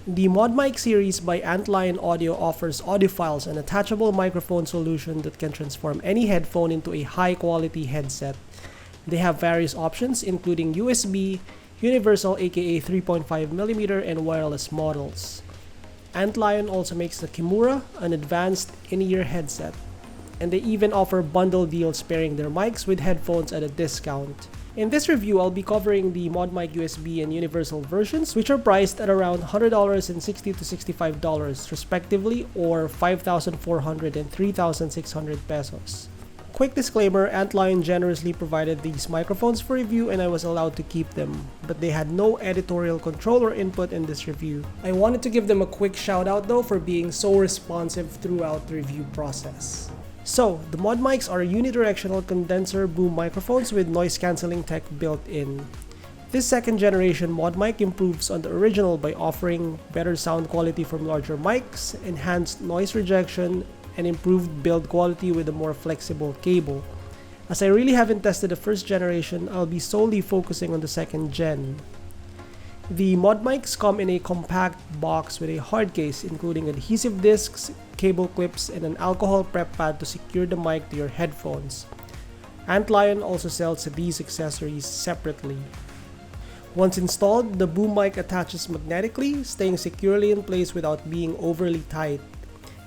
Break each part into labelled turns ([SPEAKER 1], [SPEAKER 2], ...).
[SPEAKER 1] The ModMic series by Antlion Audio offers Audiophiles, an attachable microphone solution that can transform any headphone into a high-quality headset. They have various options including USB, universal aka 3.5mm, and wireless models. Antlion also makes the Kimura, an advanced in-ear headset. And they even offer bundle deals pairing their mics with headphones at a discount. In this review, I'll be covering the ModMic USB and Universal versions, which are priced at around $100 and $60 to $65 respectively, or 5,400 and 3,600 pesos. Quick disclaimer, Antlion generously provided these microphones for review and I was allowed to keep them, but they had no editorial control or input in this review. I wanted to give them a quick shout out though for being so responsive throughout the review process. So, the ModMics are unidirectional condenser boom microphones with noise cancelling tech built in. This second generation ModMic improves on the original by offering better sound quality from larger mics, enhanced noise rejection, and improved build quality with a more flexible cable. As I really haven't tested the first generation, I'll be solely focusing on the second gen. The ModMics come in a compact box with a hard case including adhesive discs, cable clips, and an alcohol prep pad to secure the mic to your headphones. Antlion also sells these accessories separately. Once installed, the boom mic attaches magnetically, staying securely in place without being overly tight.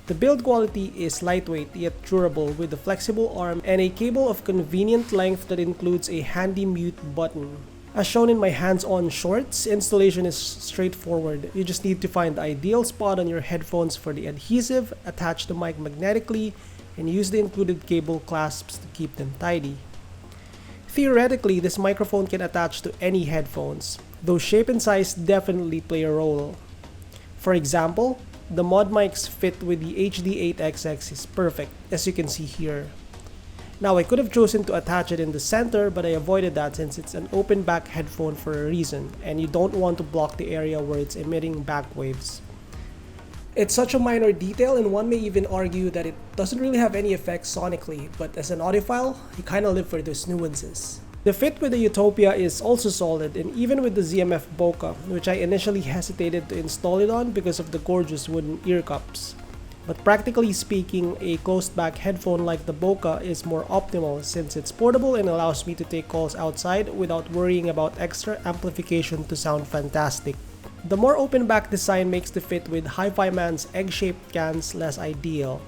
[SPEAKER 1] The build quality is lightweight yet durable with a flexible arm and a cable of convenient length that includes a handy mute button. As shown in my hands-on shorts, installation is straightforward. You just need to find the ideal spot on your headphones for the adhesive, attach the mic magnetically, and use the included cable clasps to keep them tidy. Theoretically, this microphone can attach to any headphones, though shape and size definitely play a role. For example, the ModMics fit with the HD8XX is perfect, as you can see here. Now I could have chosen to attach it in the center, but I avoided that since it's an open back headphone for a reason, and you don't want to block the area where it's emitting back waves. It's such a minor detail, and one may even argue that it doesn't really have any effects sonically, but as an audiophile, you kinda live for those nuances. The fit with the Utopia is also solid, and even with the ZMF Bokeh, which I initially hesitated to install it on because of the gorgeous wooden ear cups. But practically speaking, a closed-back headphone like the Bokeh is more optimal since it's portable and allows me to take calls outside without worrying about extra amplification to sound fantastic. The more open-back design makes the fit with Hi-Fi Man's egg-shaped cans less ideal.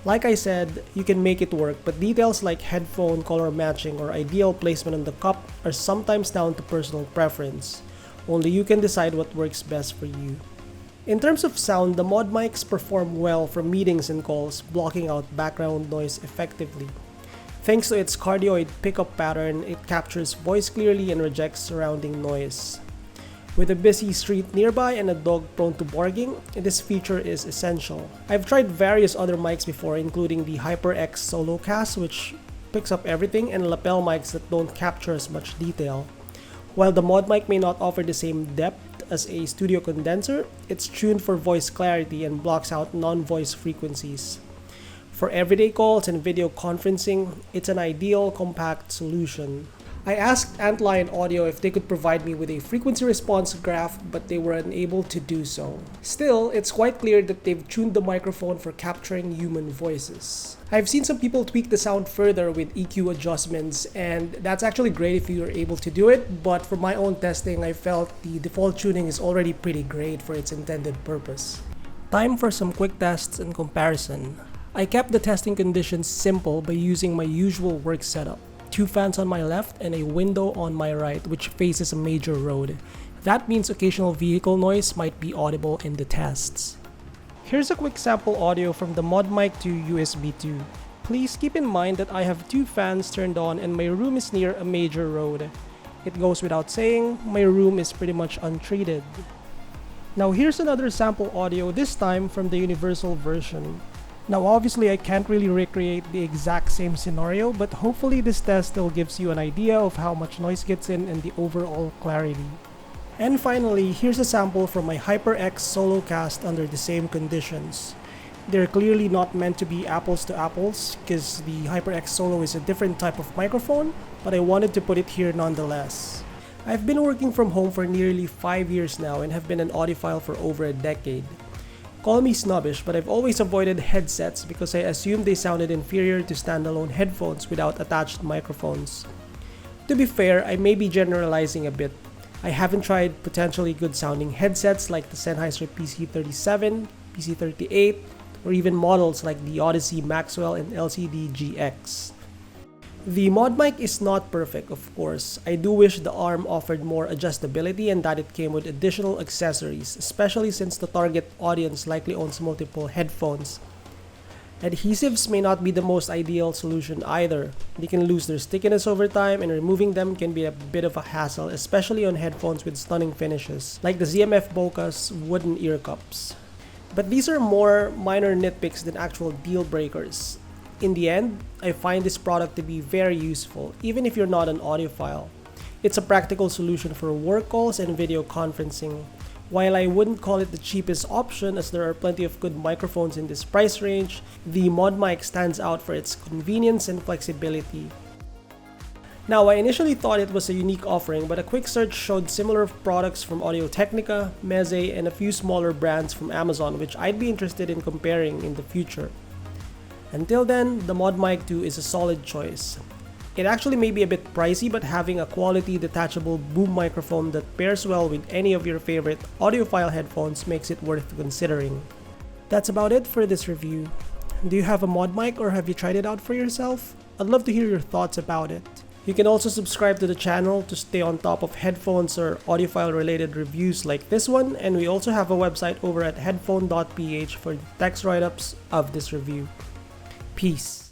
[SPEAKER 1] Like I said, you can make it work, but details like headphone color matching or ideal placement on the cup are sometimes down to personal preference. Only you can decide what works best for you. In terms of sound, the ModMics perform well for meetings and calls, blocking out background noise effectively. Thanks to its cardioid pickup pattern, it captures voice clearly and rejects surrounding noise. With a busy street nearby and a dog prone to barking, this feature is essential. I've tried various other mics before, including the HyperX Solocast, which picks up everything, and lapel mics that don't capture as much detail. While the ModMic may not offer the same depth as a studio condenser, it's tuned for voice clarity and blocks out non-voice frequencies. For everyday calls and video conferencing, it's an ideal compact solution. I asked Antlion Audio if they could provide me with a frequency response graph, but they were unable to do so. Still, it's quite clear that they've tuned the microphone for capturing human voices. I've seen some people tweak the sound further with EQ adjustments, and that's actually great if you're able to do it, but for my own testing, I felt the default tuning is already pretty great for its intended purpose. Time for some quick tests and comparison. I kept the testing conditions simple by using my usual work setup. 2 fans on my left and a window on my right which faces a major road. That means occasional vehicle noise might be audible in the tests. Here's a quick sample audio from the ModMic to USB 2. Please keep in mind that I have 2 fans turned on and my room is near a major road. It goes without saying, my room is pretty much untreated. Now here's another sample audio, this time from the Universal version. Now obviously I can't really recreate the exact same scenario, but hopefully this test still gives you an idea of how much noise gets in and the overall clarity. And finally, here's a sample from my HyperX Solocast under the same conditions. They're clearly not meant to be apples to apples because the HyperX Solo is a different type of microphone, but I wanted to put it here nonetheless. I've been working from home for nearly 5 years now and have been an audiophile for over a decade. Call me snobbish, but I've always avoided headsets because I assumed they sounded inferior to standalone headphones without attached microphones. To be fair, I may be generalizing a bit. I haven't tried potentially good sounding headsets like the Sennheiser PC37, PC38, or even models like the Odyssey Maxwell and LCD GX. The ModMic is not perfect, of course. I do wish the arm offered more adjustability and that it came with additional accessories, especially since the target audience likely owns multiple headphones. Adhesives may not be the most ideal solution either. They can lose their stickiness over time and removing them can be a bit of a hassle, especially on headphones with stunning finishes, like the ZMF Bokeh's wooden ear cups. But these are more minor nitpicks than actual deal breakers. In the end, I find this product to be very useful, even if you're not an audiophile. It's a practical solution for work calls and video conferencing. While I wouldn't call it the cheapest option as there are plenty of good microphones in this price range, the ModMic stands out for its convenience and flexibility. Now, I initially thought it was a unique offering, but a quick search showed similar products from Audio-Technica, Meze, and a few smaller brands from Amazon which I'd be interested in comparing in the future. Until then, the ModMic 2 is a solid choice. It actually may be a bit pricey, but having a quality detachable boom microphone that pairs well with any of your favorite audiophile headphones makes it worth considering. That's about it for this review. Do you have a ModMic or have you tried it out for yourself? I'd love to hear your thoughts about it. You can also subscribe to the channel to stay on top of headphones or audiophile related reviews like this one, and we also have a website over at headphone.ph for the text write-ups of this review. Peace.